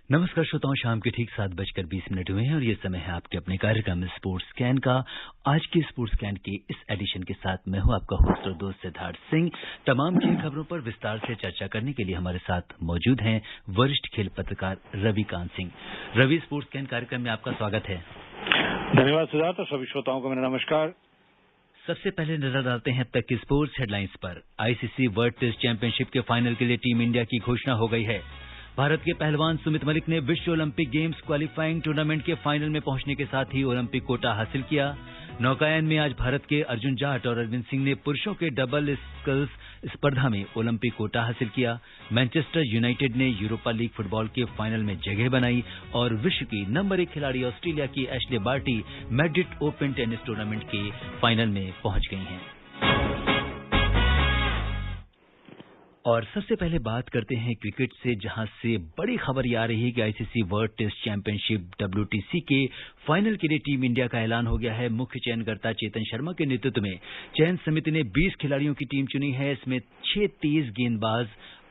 नमस्कार श्रोताओं, शाम के ठीक 7:20 हुए हैं और ये समय है आपके अपने कार्यक्रम स्पोर्ट्स स्कैन का। आज के स्पोर्ट्स स्कैन के इस एडिशन के साथ मैं हूं आपका होस्ट और दोस्त सिद्धार्थ सिंह। तमाम खेल खबरों पर विस्तार से चर्चा करने के लिए हमारे साथ मौजूद हैं वरिष्ठ खेल पत्रकार रविकांत सिंह। रवि, स्पोर्ट्स स्कैन कार्यक्रम में आपका स्वागत है। धन्यवाद सिद्धार्थ और सभी श्रोताओं को मेरा नमस्कार। सबसे पहले नजर डालते हैं अब तक की स्पोर्ट्स हेडलाइंस पर। आईसीसी वर्ल्ड टेस्ट चैंपियनशिप के फाइनल के लिए टीम इंडिया की घोषणा हो गई है। भारत के पहलवान सुमित मलिक ने विश्व ओलंपिक गेम्स क्वालिफाइंग टूर्नामेंट के फाइनल में पहुंचने के साथ ही ओलंपिक कोटा हासिल किया। नौकायन में आज भारत के अर्जुन जाट और अरविंद सिंह ने पुरुषों के डबल स्कल्स स्पर्धा में ओलंपिक कोटा हासिल किया। मैनचेस्टर यूनाइटेड ने यूरोपा लीग फुटबॉल के फाइनल में जगह बनाई और विश्व की नंबर 1 खिलाड़ी ऑस्ट्रेलिया की Ashleigh Barty Madrid Open tennis tournament के फाइनल में पहुंच गई हैं। और सबसे पहले बात करते हैं क्रिकेट से, जहां से बड़ी खबर ये आ रही है कि ICC world test championship WTC के फाइनल के लिए टीम इंडिया का ऐलान हो गया है। मुख्य चयनकर्ता चेतन शर्मा के नेतृत्व में चयन समिति ने 20 खिलाड़ियों की टीम चुनी है। इसमें 6 तेज गेंदबाज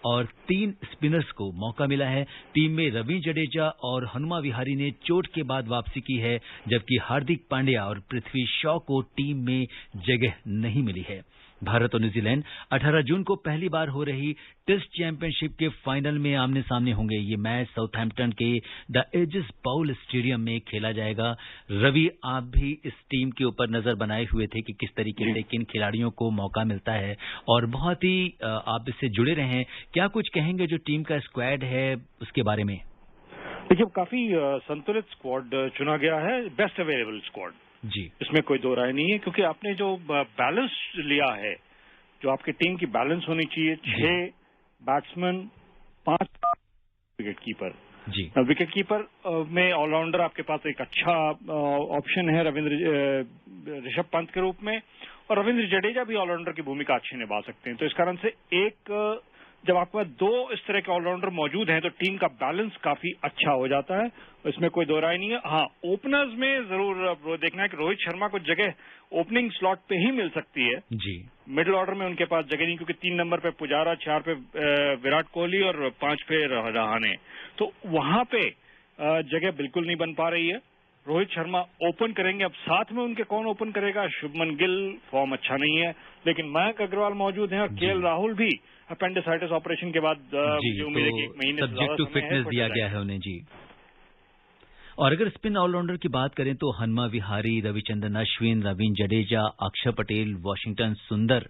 और 3 स्पिनर्स को मौका मिला है। टीम में रवींद्र जडेजा और हनुमा विहारी ने चोट के बाद वापसी की है, जबकि हार्दिक पांड्या और पृथ्वी शॉ को टीम में जगह नहीं मिली है। भारत और न्यूजीलैंड 18 जून को पहली बार हो रही टेस्ट चैंपियनशिप के फाइनल में आमने सामने होंगे। ये मैच साउथहैम्पटन के द एजिस बाउल स्टेडियम में खेला जाएगा। रवि, आप भी इस टीम के ऊपर नजर बनाए हुए थे कि किस तरीके से किन खिलाड़ियों को मौका मिलता है और बहुत ही आप इससे जुड़े रहे हैं। क्या कुछ कहेंगे जो टीम का स्क्वाड है उसके बारे में? देखिए, काफी संतुलित स्क्वाड चुना गया है, बेस्ट अवेलेबल स्क्वाड जी, इसमें कोई दो राय नहीं है। क्योंकि आपने जो बैलेंस लिया है, जो आपकी टीम की बैलेंस होनी चाहिए, 6 बैट्समैन, 5 विकेट कीपर जी। विकेट कीपर में ऑलराउंडर आपके पास एक अच्छा ऑप्शन है ऋषभ पंत के रूप में, और रविंद्र जडेजा भी ऑलराउंडर की भूमिका अच्छी निभा सकते हैं। तो इस कारण से जब आपके पास 2 इस तरह के ऑलराउंडर मौजूद हैं तो टीम का बैलेंस काफी अच्छा हो जाता है, इसमें कोई दो राय नहीं है। हाँ, ओपनर्स में जरूर देखना है कि रोहित शर्मा को जगह ओपनिंग स्लॉट पे ही मिल सकती है जी। मिडिल ऑर्डर में उनके पास जगह नहीं, क्योंकि 3 नंबर पे पुजारा, 4 पे विराट कोहली और 5 पे रहाणे, तो वहां पे जगह बिल्कुल नहीं बन पा रही है। रोहित शर्मा ओपन करेंगे, अब साथ में उनके कौन ओपन करेगा? शुभमन गिल फॉर्म अच्छा नहीं है, लेकिन मयंक अग्रवाल मौजूद हैं और केएल राहुल भी अपेंडिसाइटिस ऑपरेशन के बाद मुझे उम्मीद है कि 1 महीने से सब्जेक्ट टू फिटनेस दिया गया है उन्हें जी। और अगर स्पिन ऑलराउंडर की बात करें तो हनुमा विहारी, रविचंद्रन अश्विन, रवींद्र जडेजा, अक्षर पटेल, वॉशिंगटन सुंदर,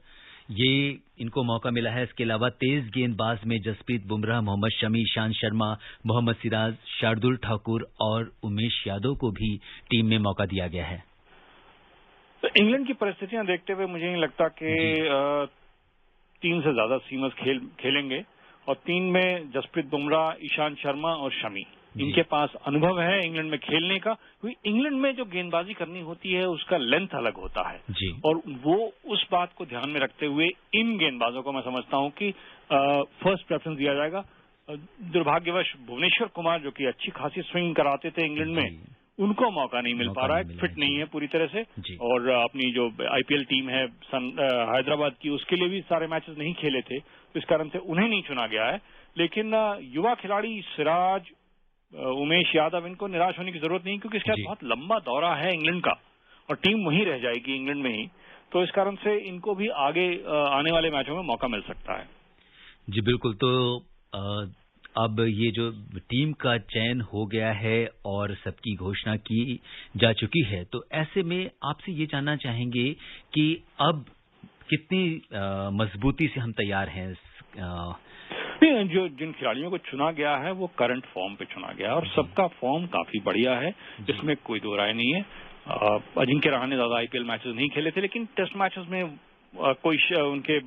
ये इनको मौका मिला है। इसके अलावा तेज गेंदबाज में जसप्रीत बुमराह, मोहम्मद शमी, ईशांत शर्मा, मोहम्मद सिराज, शार्दुल ठाकुर और उमेश यादव को भी टीम में मौका दिया गया है। तो इंग्लैंड की परिस्थितियां देखते हुए मुझे नहीं लगता कि 3 से ज्यादा सीमर्स खेलेंगे, और 3 में जसप्रीत बुमराह, ईशांत शर्मा और शमी, इनके पास अनुभव है इंग्लैंड में खेलने का। क्योंकि इंग्लैंड में जो गेंदबाजी करनी होती है उसका लेंथ अलग होता है जी। और वो उस बात को ध्यान में रखते हुए इन गेंदबाजों को मैं समझता हूं कि फर्स्ट प्रेफरेंस दिया जाएगा। दुर्भाग्यवश भुवनेश्वर कुमार, जो कि अच्छी खासी स्विंग कराते थे इंग्लैंड में, उनको मौका नहीं मिल पा रहा है, फिट नहीं है पूरी तरह से, और अपनी जो आईपीएल टीम है हैदराबाद की, उसके लिए भी सारे मैचेस नहीं खेले थे, तो इस कारण से उन्हें नहीं चुना गया है। लेकिन युवा खिलाड़ी सिराज, उमेश यादव, इनको निराश होने की जरूरत नहीं, क्योंकि इसके बाद बहुत लंबा दौरा है इंग्लैंड का और टीम वहीं रह जाएगी इंग्लैंड में ही, तो इस कारण से इनको भी आगे आने वाले मैचों में मौका मिल सकता है जी। बिल्कुल। तो अब ये जो टीम का चयन हो गया है और सबकी घोषणा की जा चुकी है, तो ऐसे में आपसे ये जानना चाहेंगे कि अब कितनी मजबूती से हम तैयार हैं। जिन खिलाड़ियों को चुना गया है वो करंट फॉर्म पे चुना गया है और सबका फॉर्म काफी बढ़िया है, इसमें कोई दो राय नहीं है। अजिंक्य रहाणे ज्यादा आईपीएल मैचेस नहीं खेले थे, लेकिन टेस्ट मैचेस में उनके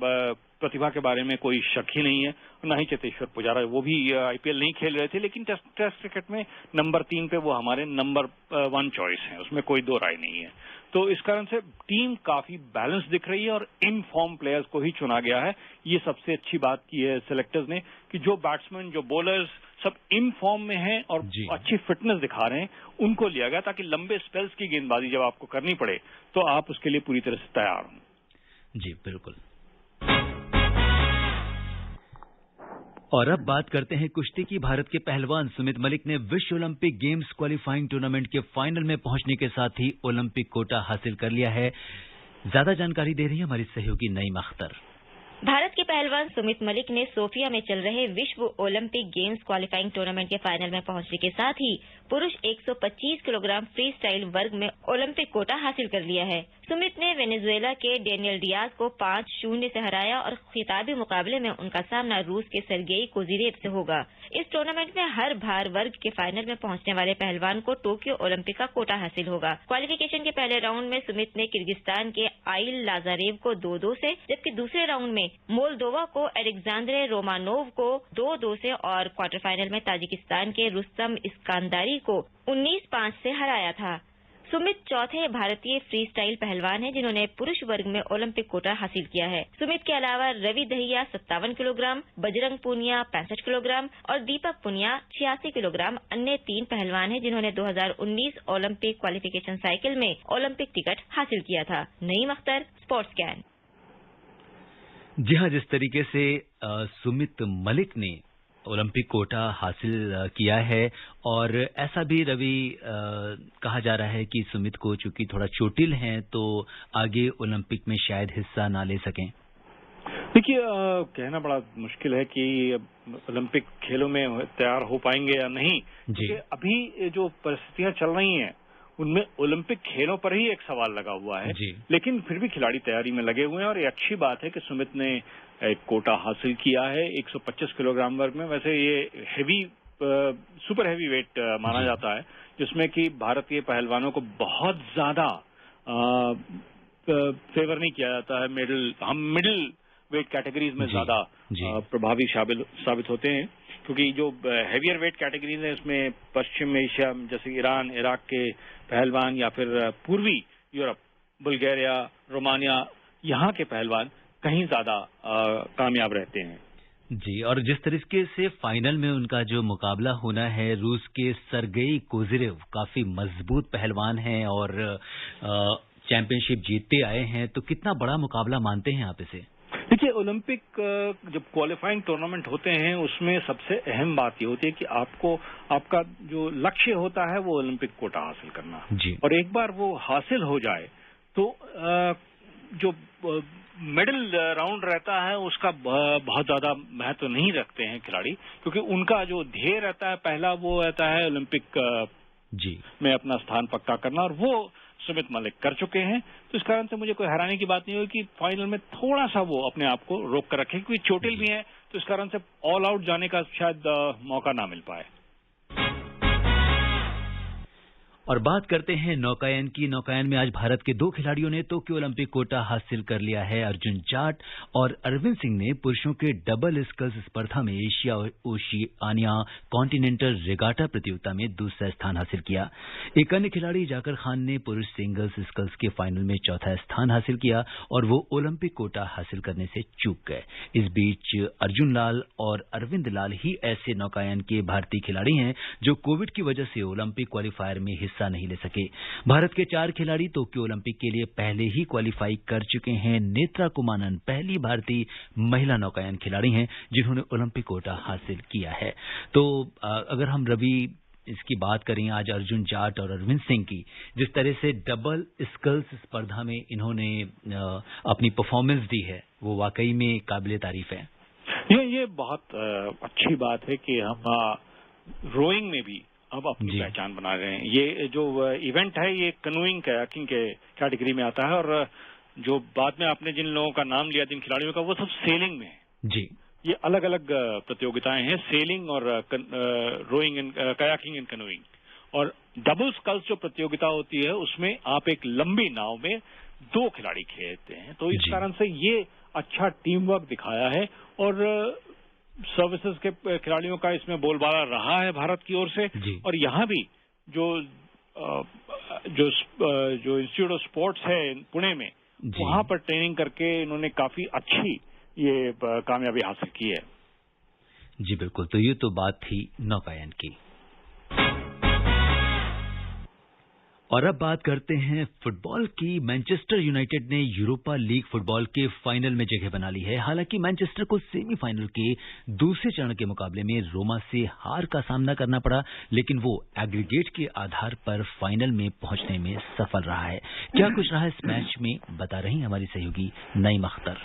प्रतिभा के बारे में कोई शक ही नहीं है। न ही चेतेश्वर पुजारा, वो भी आईपीएल नहीं खेल रहे थे, लेकिन टेस्ट क्रिकेट में नंबर 3 पे वो हमारे नंबर 1 चॉइस हैं, उसमें कोई दो राय नहीं है। तो इस कारण से टीम काफी बैलेंस दिख रही है और इन फॉर्म प्लेयर्स को ही चुना गया है। ये सबसे अच्छी बात की है सिलेक्टर्स ने कि जो बैट्समैन, जो बॉलर्स सब इन फॉर्म में हैं और अच्छी फिटनेस दिखा रहे हैं, उनको लिया गया ताकि लंबे स्पेल्स की गेंदबाजी जब आपको करनी पड़े तो आप उसके लिए पूरी तरह से तैयार हों। जी बिल्कुल। और अब बात करते हैं कुश्ती की। भारत के पहलवान सुमित मलिक ने विश्व ओलंपिक गेम्स क्वालिफाइंग टूर्नामेंट के फाइनल में पहुंचने के साथ ही ओलंपिक कोटा हासिल कर लिया है। ज्यादा जानकारी दे रही है हमारी सहयोगी नईम अख्तर। भारत के पहलवान सुमित मलिक ने सोफिया में चल रहे विश्व ओलंपिक गेम्स क्वालिफाइंग टूर्नामेंट के फाइनल में पहुंचने के साथ ही पुरुष 125 किलोग्राम फ्री स्टाइल वर्ग में ओलंपिक कोटा हासिल कर लिया है। सुमित ने वेनेजुएला के डेनियल डियाज को 5-0 से हराया और खिताबी मुकाबले में उनका सामना रूस के सेर्गेई कोजीरेव से होगा। इस टूर्नामेंट में हर भार वर्ग के फाइनल में पहुंचने वाले पहलवान को टोक्यो ओलंपिक का कोटा हासिल होगा। क्वालिफिकेशन के पहले राउंड में सुमित ने किर्गिस्तान के आइल लाजारेव को 2-2 से, जबकि दूसरे राउंड में मोल्दोवा को एलेक्जेंड्रे रोमानोव को 2-2 से और क्वार्टर फाइनल में ताजिकिस्तान के रुस्तम इस्कांदारी को 19-5 से हराया था। सुमित चौथे भारतीय फ्री स्टाइल पहलवान हैं जिन्होंने पुरुष वर्ग में ओलंपिक कोटा हासिल किया है। सुमित के अलावा रवि दहिया 57 किलोग्राम, बजरंग पुनिया 65 किलोग्राम और दीपक पुनिया 86 किलोग्राम अन्य 3 पहलवान हैं जिन्होंने 2019 ओलंपिक क्वालिफिकेशन साइकिल में ओलंपिक टिकट हासिल किया था। Naeem Akhtar, sports can. जी हाँ, जिस तरीके से सुमित मलिक ने ओलंपिक कोटा हासिल किया है और ऐसा भी रवि कहा जा रहा है कि सुमित को चूंकि थोड़ा चोटिल हैं तो आगे ओलंपिक में शायद हिस्सा ना ले सकें। देखिए, कहना बड़ा मुश्किल है कि ओलंपिक खेलों में तैयार हो पाएंगे या नहीं। जी। अभी जो परिस्थितियां चल रही हैं उनमें ओलंपिक खेलों पर ही एक सवाल लगा हुआ है। लेकिन फिर भी खिलाड़ी तैयारी में लगे हुए हैं और ये अच्छी बात है कि सुमित ने एक कोटा हासिल किया है 125 किलोग्राम वर्ग में। वैसे ये सुपर हैवी वेट माना जाता है जिसमें कि भारतीय पहलवानों को बहुत ज्यादा फेवर नहीं किया जाता है। मिडिल वेट कैटेगरीज में ज्यादा प्रभावी साबित होते हैं, क्योंकि जो हेवियर वेट कैटेगरीज है इसमें पश्चिम एशिया जैसे ईरान, इराक के पहलवान या फिर पूर्वी यूरोप, बुल्गारिया, रोमानिया, यहाँ के पहलवान कहीं ज्यादा कामयाब रहते हैं। जी, और जिस तरीके से फाइनल में उनका जो मुकाबला होना है रूस के सेर्गेई कोजीरेव, काफी मजबूत पहलवान हैं और चैंपियनशिप जीतते आए हैं, तो कितना बड़ा मुकाबला मानते हैं आप इसे? देखिए, ओलंपिक जब क्वालिफाइंग टूर्नामेंट होते हैं उसमें सबसे अहम बात ये होती है कि आपका जो लक्ष्य होता है वो ओलंपिक कोटा हासिल करना। जी। और एक बार वो हासिल हो जाए तो जो मिडिल राउंड रहता है उसका बहुत ज्यादा महत्व नहीं रखते हैं खिलाड़ी, क्योंकि उनका जो ध्येय रहता है पहला वो रहता है ओलंपिक में अपना स्थान पक्का करना, और वो सुमित मलिक कर चुके हैं। तो इस कारण से मुझे कोई हैरानी की बात नहीं हुई कि फाइनल में थोड़ा सा वो अपने आप को रोक कर रखें, क्योंकि चोटिल भी हैं तो इस कारण से ऑल आउट जाने का शायद मौका ना मिल पाए। और बात करते हैं नौकायन की। नौकायन में आज भारत के 2 खिलाड़ियों ने टोक्यो ओलंपिक कोटा हासिल कर लिया है। अर्जुन जाट और अरविंद सिंह ने पुरुषों के डबल स्कल्स स्पर्धा में एशिया ओशियानिया कॉन्टिनेंटल रेगाटा प्रतियोगिता में दूसरा स्थान हासिल किया। एक अन्य खिलाड़ी जाकर खान ने पुरुष सिंगल्स स्कल्स के फाइनल में चौथा स्थान हासिल किया और वो ओलंपिक कोटा हासिल करने से चूक गए। इस बीच अर्जुन लाल और अरविंद लाल ही ऐसे नौकायन के भारतीय खिलाड़ी हैं जो कोविड की वजह से ओलंपिक क्वालिफायर में हिस्सा नहीं ले सके। भारत के 4 खिलाड़ी टोक्यो ओलंपिक के लिए पहले ही क्वालिफाई कर चुके हैं। नेत्रा कुमानन पहली भारतीय महिला नौकायन खिलाड़ी हैं जिन्होंने ओलंपिक कोटा हासिल किया है। तो अगर हम रवि इसकी बात करें आज अर्जुन जाट और अरविंद सिंह की, जिस तरह से डबल स्कल्स स्पर्धा में इन्होंने अपनी परफॉर्मेंस दी है वो वाकई में काबिले तारीफ है। ये बहुत अच्छी बात है कि हम रोइंग में भी अब अपनी पहचान बना रहे हैं। ये जो इवेंट है ये कनोइंग कयाकिंग के कैटेगरी में आता है, और जो बाद में आपने जिन लोगों का नाम लिया, जिन खिलाड़ियों का, वो सब सेलिंग में है। जी, ये अलग अलग प्रतियोगिताएं हैं, सेलिंग और rowing and kayaking and canoeing. और डबल स्कल्स जो प्रतियोगिता होती है उसमें आप एक लंबी नाव में 2 खिलाड़ी खेलते हैं, तो इस कारण से ये अच्छा टीम वर्क दिखाया है और सर्विसेज के खिलाड़ियों का इसमें बोलबाला रहा है भारत की ओर से। और यहाँ भी जो इंस्टीट्यूट ऑफ स्पोर्ट्स है पुणे में, वहां पर ट्रेनिंग करके इन्होंने काफी अच्छी ये कामयाबी हासिल की है। जी बिल्कुल, तो ये तो बात थी नौकायन की। और अब बात करते हैं फुटबॉल की। मैनचेस्टर यूनाइटेड ने यूरोपा लीग फुटबॉल के फाइनल में जगह बना ली है। हालांकि मैनचेस्टर को सेमीफाइनल के दूसरे चरण के मुकाबले में रोमा से हार का सामना करना पड़ा, लेकिन वो एग्रीगेट के आधार पर फाइनल में पहुंचने में सफल रहा है। क्या कुछ रहा इस मैच में, बता रही हमारी सहयोगी नईम अख्तर।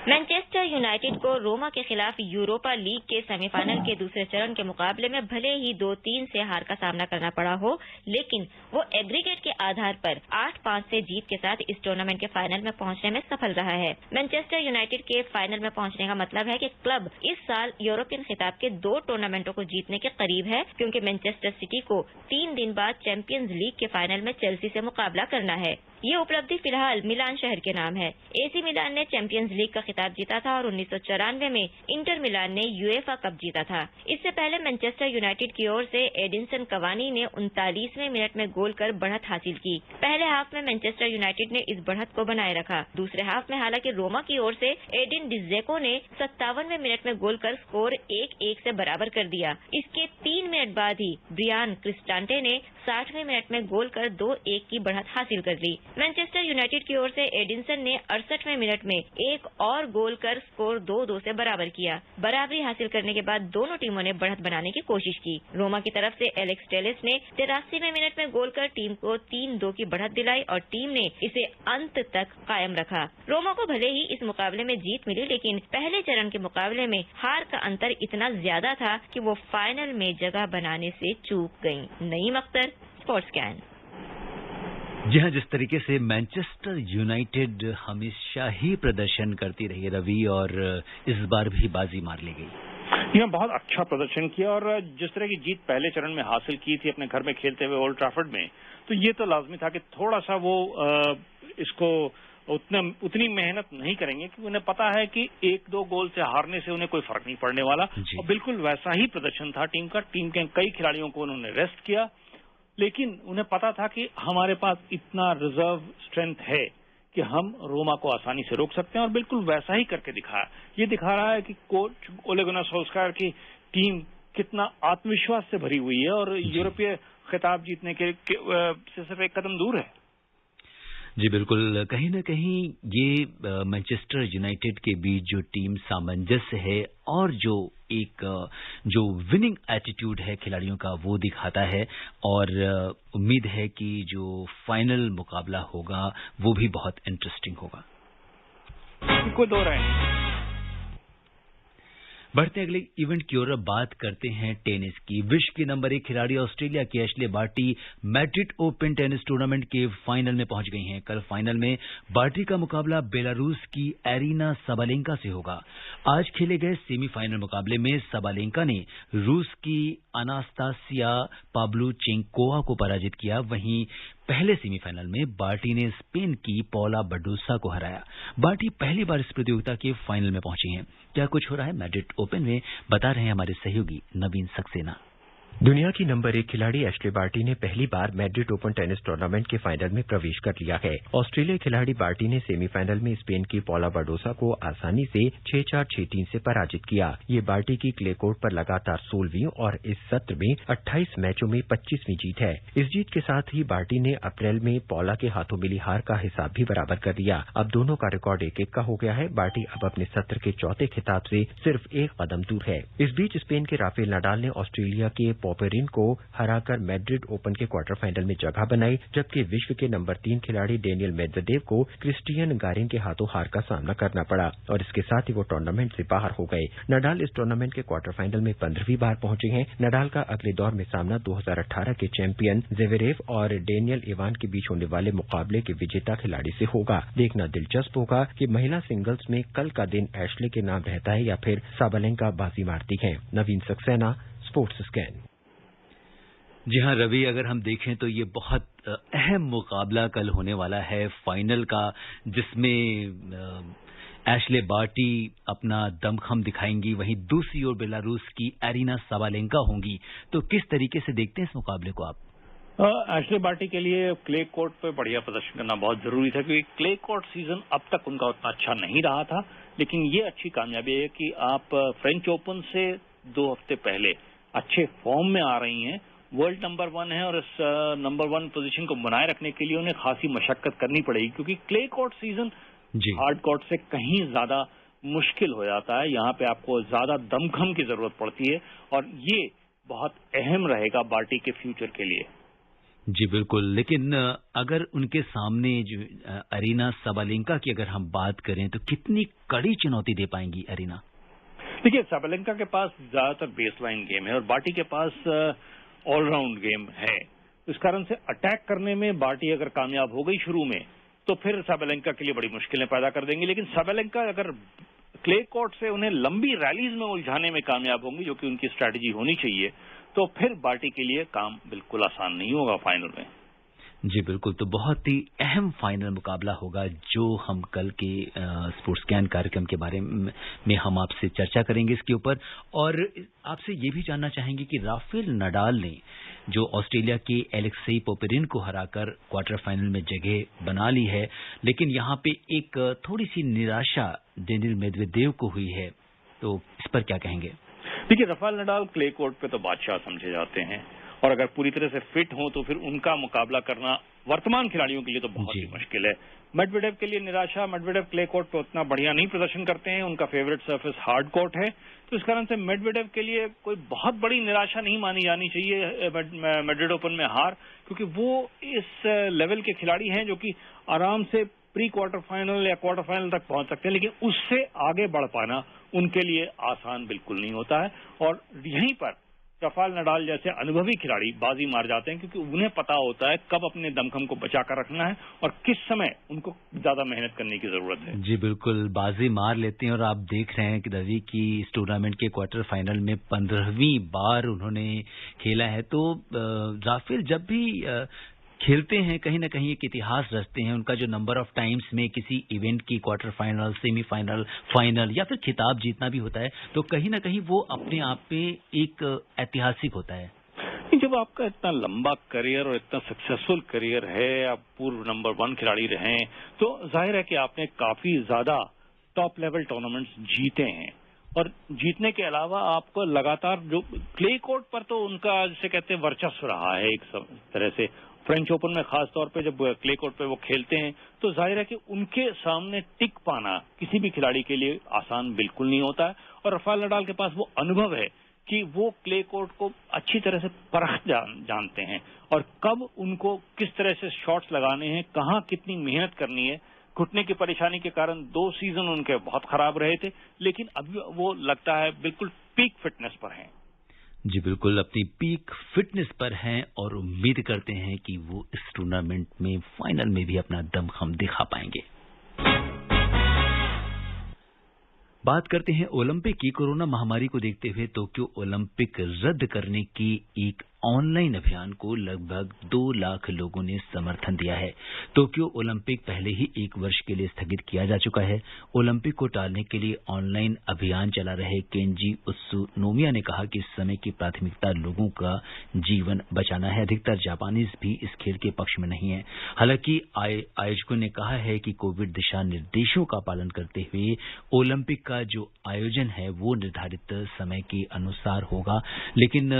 मैनचेस्टर यूनाइटेड को रोमा के खिलाफ यूरोपा लीग के सेमीफाइनल के दूसरे चरण के मुकाबले में भले ही 2-3 से हार का सामना करना पड़ा हो, लेकिन वो एग्रीगेट के आधार पर 8-5 से जीत के साथ इस टूर्नामेंट के फाइनल में पहुंचने में सफल रहा है। मैनचेस्टर यूनाइटेड के फाइनल में पहुंचने का मतलब है कि क्लब इस साल यूरोपियन खिताब के 2 टूर्नामेंटों को जीतने के करीब है, क्योंकि मैनचेस्टर सिटी को 3 दिन बाद चैंपियंस लीग के फाइनल में चेल्सी से मुकाबला करना है। ये उपलब्धि फिलहाल मिलान शहर के नाम है। एसी मिलान ने चैंपियंस लीग का खिताब जीता था और 1994 में इंटर मिलान ने यूएफा कप जीता था। इससे पहले मैनचेस्टर यूनाइटेड की ओर से एडिनसन कवानी ने 39वें मिनट में गोल कर बढ़त हासिल की। पहले हाफ में मैनचेस्टर यूनाइटेड ने इस बढ़त को बनाए रखा। दूसरे हाफ में हालांकि रोमा की ओर से एडिन डिजेको ने 57वें मिनट में गोल कर स्कोर 1-1 से बराबर कर दिया। इसके 3 मिनट बाद ही ब्रियान क्रिस्टांटे ने 60वें मिनट में गोल कर 2-1 की बढ़त हासिल कर ली। मैनचेस्टर यूनाइटेड की ओर से एडिनसन ने 68वें मिनट में एक और गोल कर स्कोर 2-2 से बराबर किया। बराबरी हासिल करने के बाद दोनों टीमों ने बढ़त बनाने की कोशिश की। रोमा की तरफ से एलेक्स टेलेस ने 83वें मिनट में गोल कर टीम को 3-2 की बढ़त दिलाई और टीम ने इसे अंत तक कायम रखा। रोमा को भले ही इस मुकाबले में जीत मिली, लेकिन पहले चरण के मुकाबले में हार का अंतर इतना ज्यादा था कि वो फाइनल में जगह बनाने से चूक गयी। Naeem Akhtar, sports can. जी हाँ, जिस तरीके से मैनचेस्टर यूनाइटेड हमेशा ही प्रदर्शन करती रही रवि, और इस बार भी बाजी मार ली गई। यह बहुत अच्छा प्रदर्शन किया और जिस तरह की जीत पहले चरण में हासिल की थी अपने घर में खेलते हुए ओल्ड ट्रैफर्ड में, तो ये तो लाजमी था कि थोड़ा सा वो इसको उतनी मेहनत नहीं करेंगे, क्योंकि उन्हें पता है कि 1-2 गोल से हारने से उन्हें कोई फर्क नहीं पड़ने वाला। और बिल्कुल वैसा ही प्रदर्शन था टीम का। टीम के कई खिलाड़ियों को उन्होंने रेस्ट किया, लेकिन उन्हें पता था कि हमारे पास इतना रिजर्व स्ट्रेंथ है कि हम रोमा को आसानी से रोक सकते हैं, और बिल्कुल वैसा ही करके दिखाया। ये दिखा रहा है कि कोच ओले गुनार सोल्स्कायर की टीम कितना आत्मविश्वास से भरी हुई है और यूरोपीय खिताब जीतने के से सिर्फ एक कदम दूर है। जी बिल्कुल, कहीं ना कहीं ये मैनचेस्टर यूनाइटेड के बीच जो टीम सामंजस्य है और जो विनिंग एटीट्यूड है खिलाड़ियों का, वो दिखाता है। और उम्मीद है कि जो फाइनल मुकाबला होगा वो भी बहुत इंटरेस्टिंग होगा। कोई दो राय नहीं। बढ़ते अगले इवेंट की ओर बात करते हैं टेनिस की। विश्व की नंबर 1 खिलाड़ी ऑस्ट्रेलिया की Ashleigh Barty Madrid Open tennis tournament के फाइनल में पहुंच गई हैं। कल फाइनल में बार्टी का मुकाबला बेलारूस की एरिना साबालेंका से होगा। आज खेले गए सेमीफाइनल मुकाबले में साबालेंका ने रूस की अनास्तासिया पाव्लुचेंकोवा को पराजित किया। वहीं पहले सेमीफाइनल में बार्टी ने स्पेन की पौला बडूसा को हराया। बार्टी पहली बार इस प्रतियोगिता के फाइनल में पहुंची हैं। क्या कुछ हो रहा है मैड्रिड ओपन में, बता रहे हैं हमारे सहयोगी नवीन सक्सेना। दुनिया की नंबर 1 खिलाड़ी एशले बार्टी ने पहली बार मैड्रिड ओपन टेनिस टूर्नामेंट के फाइनल में प्रवेश कर लिया है। ऑस्ट्रेलियाई खिलाड़ी बार्टी ने सेमीफाइनल में स्पेन की पौला बडोसा को आसानी से 6-4, 6-3 से पराजित किया। ये बार्टी की क्ले कोर्ट पर लगातार 16वीं और इस सत्र में 28 मैचों में 25वीं जीत है। इस जीत के साथ ही बार्टी ने अप्रैल में पौला के हाथों मिली हार का हिसाब भी बराबर कर दिया। अब दोनों का रिकॉर्ड 1-1 का हो गया है। बार्टी अब अपने सत्र के चौथे खिताब से सिर्फ 1 कदम दूर है। इस बीच स्पेन के राफेल नडाल ने ऑस्ट्रेलिया के पोपेरिन को हराकर मैड्रिड ओपन के क्वार्टर फाइनल में जगह बनाई, जबकि विश्व के नंबर 3 खिलाड़ी डेनियल मेदवेदेव को क्रिस्टियन गारिन के हाथों हार का सामना करना पड़ा और इसके साथ ही वो टूर्नामेंट से बाहर हो गए। नडाल इस टूर्नामेंट के क्वार्टर फाइनल में 15वीं बार पहुंचे हैं। नडाल का अगले दौर में सामना 2018 के चैंपियन ज़वेरेव और डेनियल इवान के बीच होने वाले मुकाबले के विजेता खिलाड़ी से होगा। देखना दिलचस्प होगा कि महिला सिंगल्स में कल का दिन एशले के नाम रहता है या फिर साबालेंका बाजी मारती है। नवीन सक्सेना, स्पोर्ट्स स्कैन। जी हाँ रवि, अगर हम देखें तो ये बहुत अहम मुकाबला कल होने वाला है फाइनल का, जिसमें एशले बार्टी अपना दमखम दिखाएंगी, वहीं दूसरी ओर बेलारूस की एरिना साबालेंका होंगी। तो किस तरीके से देखते हैं इस मुकाबले को आप? एशले बार्टी के लिए क्ले कोर्ट पे बढ़िया प्रदर्शन करना बहुत जरूरी था, क्योंकि क्ले कोर्ट सीजन अब तक उनका उतना अच्छा नहीं रहा था। लेकिन ये अच्छी कामयाबी है कि आप फ्रेंच ओपन से 2 हफ्ते पहले अच्छे फॉर्म में आ रही हैं। वर्ल्ड नंबर 1 है और इस नंबर 1 पोजीशन को बनाए रखने के लिए उन्हें खासी मशक्कत करनी पड़ेगी, क्योंकि clay court season hard court से कहीं ज्यादा मुश्किल हो जाता है। यहाँ पे आपको ज्यादा दमखम की जरूरत पड़ती है और ये बहुत अहम रहेगा बार्टी के फ्यूचर के लिए। जी बिल्कुल, लेकिन अगर उनके सामने जो अरीना साबालेंका की अगर हम बात करें तो कितनी कड़ी चुनौती दे पाएंगी अरीना? देखिए, साबालेंका के पास ज्यादातर बेसलाइन गेम है और बार्टी के पास ऑलराउंड गेम है। इस कारण से अटैक करने में बार्टी अगर कामयाब हो गई शुरू में तो फिर साबालेंका के लिए बड़ी मुश्किलें पैदा कर देंगी। लेकिन साबालेंका अगर क्ले कोर्ट से उन्हें लंबी रैलीज में उलझाने में कामयाब होंगी, जो कि उनकी स्ट्रैटेजी होनी चाहिए, तो फिर बार्टी के लिए काम बिल्कुल आसान नहीं होगा फाइनल में। जी बिल्कुल, तो बहुत ही अहम फाइनल मुकाबला होगा जो हम कल के स्पोर्ट्स कैन कार्यक्रम के बारे में हम आपसे चर्चा करेंगे इसके ऊपर। और आपसे ये भी जानना चाहेंगे कि राफेल नडाल ने जो ऑस्ट्रेलिया के एलेक्सी पोपेरिन को हराकर क्वार्टर फाइनल में जगह बना ली है, लेकिन यहाँ पे एक थोड़ी सी निराशा डेनिल मेदवेदेव को हुई है, तो इस पर क्या कहेंगे? देखिए, राफेल नडाल क्ले कोर्ट पे तो बादशाह समझे जाते हैं और अगर पूरी तरह से फिट हो तो फिर उनका मुकाबला करना वर्तमान खिलाड़ियों के लिए तो बहुत ही मुश्किल है। मेडवेडेव के लिए निराशा, मेडवेडेव क्ले कोर्ट पे उतना बढ़िया नहीं प्रदर्शन करते हैं, उनका फेवरेट सरफेस हार्ड कोर्ट है, तो इस कारण से मेडवेडेव के लिए कोई बहुत बड़ी निराशा नहीं मानी जानी चाहिए मैड्रिड ओपन में हार, क्योंकि वो इस लेवल के खिलाड़ी हैं जो कि आराम से प्री क्वार्टर फाइनल या क्वार्टर फाइनल तक पहुंच सकते हैं, लेकिन उससे आगे बढ़ पाना उनके लिए आसान बिल्कुल नहीं होता है। और यहीं पर राफेल नडाल जैसे अनुभवी खिलाड़ी बाजी मार जाते हैं, क्योंकि उन्हें पता होता है कब अपने दमखम को बचाकर रखना है और किस समय उनको ज्यादा मेहनत करने की जरूरत है। जी बिल्कुल, बाजी मार लेते हैं। और आप देख रहे हैं कि रवि की इस टूर्नामेंट के क्वार्टर फाइनल में 15वीं बार उन्होंने खेला है, तो राफेल जब भी खेलते हैं कहीं ना कहीं एक इतिहास रचते हैं। उनका जो नंबर ऑफ टाइम्स में किसी इवेंट की क्वार्टर फाइनल, सेमीफाइनल, फाइनल या फिर खिताब जीतना भी होता है, तो कहीं ना कहीं वो अपने आप पे एक ऐतिहासिक होता है। जब आपका इतना लंबा करियर और इतना सक्सेसफुल करियर है, आप पूर्व नंबर 1 खिलाड़ी रहे हैं, तो जाहिर है कि आपने काफी ज्यादा टॉप लेवल टूर्नामेंट्स जीते हैं और जीतने के अलावा आपको लगातार जो क्ले कोर्ट पर तो उनका जिसे कहते हैं वर्चस्व रहा है एक तरह से। फ्रेंच ओपन में खास तौर पे जब क्ले कोर्ट पे वो खेलते हैं तो जाहिर है कि उनके सामने टिक पाना किसी भी खिलाड़ी के लिए आसान बिल्कुल नहीं होता है। और राफेल नडाल के पास वो अनुभव है कि वो क्ले कोर्ट को अच्छी तरह से परख जानते हैं और कब उनको किस तरह से शॉट्स लगाने हैं, कहाँ कितनी मेहनत करनी है। घुटने की परेशानी के कारण 2 सीजन उनके बहुत खराब रहे थे, लेकिन अभी वो लगता है बिल्कुल पीक फिटनेस पर हैं। जी बिल्कुल, अपनी पीक फिटनेस पर हैं और उम्मीद करते हैं कि वो इस टूर्नामेंट में फाइनल में भी अपना दमखम दिखा पाएंगे। बात करते हैं ओलंपिक की। कोरोना महामारी को देखते हुए टोक्यो ओलंपिक रद्द करने की एक ऑनलाइन अभियान को लगभग 2 लाख लोगों ने समर्थन दिया है। टोक्यो ओलंपिक पहले ही 1 वर्ष के लिए स्थगित किया जा चुका है। ओलंपिक को टालने के लिए ऑनलाइन अभियान चला रहे केंजी उत्सुनोमिया ने कहा कि इस समय की प्राथमिकता लोगों का जीवन बचाना है। अधिकतर जापानीज भी इस खेल के पक्ष में नहीं है। हालांकि आयोजकों ने कहा है कि कोविड दिशा निर्देशों का पालन करते हुए ओलंपिक का जो आयोजन है वो निर्धारित समय के अनुसार होगा। लेकिन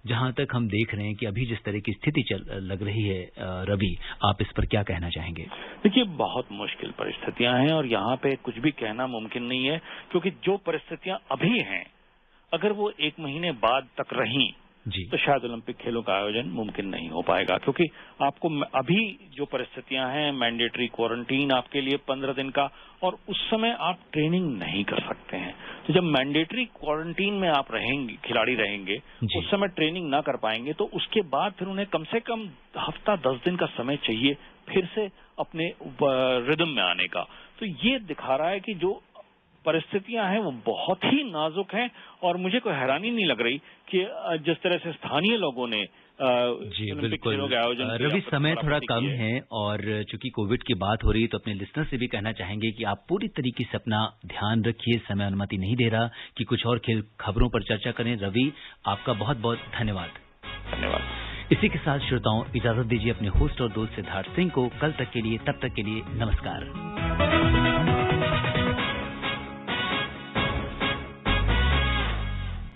जहां तक हम देख रहे हैं कि अभी जिस तरह की स्थिति लग रही है, रवि, आप इस पर क्या कहना चाहेंगे? देखिए, बहुत मुश्किल परिस्थितियां हैं और यहाँ पे कुछ भी कहना मुमकिन नहीं है, क्योंकि जो परिस्थितियां अभी हैं अगर वो 1 महीने बाद तक रहीं तो शायद ओलंपिक खेलों का आयोजन मुमकिन नहीं हो पाएगा। क्योंकि आपको अभी जो परिस्थितियां हैं, मैंडेटरी क्वारंटीन आपके लिए 15 दिन का, और उस समय आप ट्रेनिंग नहीं कर सकते हैं। तो जब मैंडेटरी क्वारंटीन में आप रहेंगे, खिलाड़ी रहेंगे, उस समय ट्रेनिंग ना कर पाएंगे तो उसके बाद फिर उन्हें कम से कम हफ्ता 10 दिन का समय चाहिए फिर से अपने रिदम में आने का। तो ये दिखा रहा है कि जो परिस्थितियां हैं वो बहुत ही नाजुक हैं और मुझे कोई हैरानी नहीं लग रही कि जिस तरह से स्थानीय लोगों ने जी बिल्कुल रवि, समय थोड़ा कम है और चूंकि कोविड की बात हो रही है तो अपने लिसनर से भी कहना चाहेंगे कि आप पूरी तरीके से अपना ध्यान रखिए। समय अनुमति नहीं दे रहा कि कुछ और खेल खबरों पर चर्चा करें। रवि, आपका बहुत बहुत धन्यवाद। धन्यवाद। इसी के साथ श्रोताओं इजाजत दीजिए अपने होस्ट और दोस्त सिद्धार्थ सिंह को। कल तक के लिए, तब तक के लिए नमस्कार।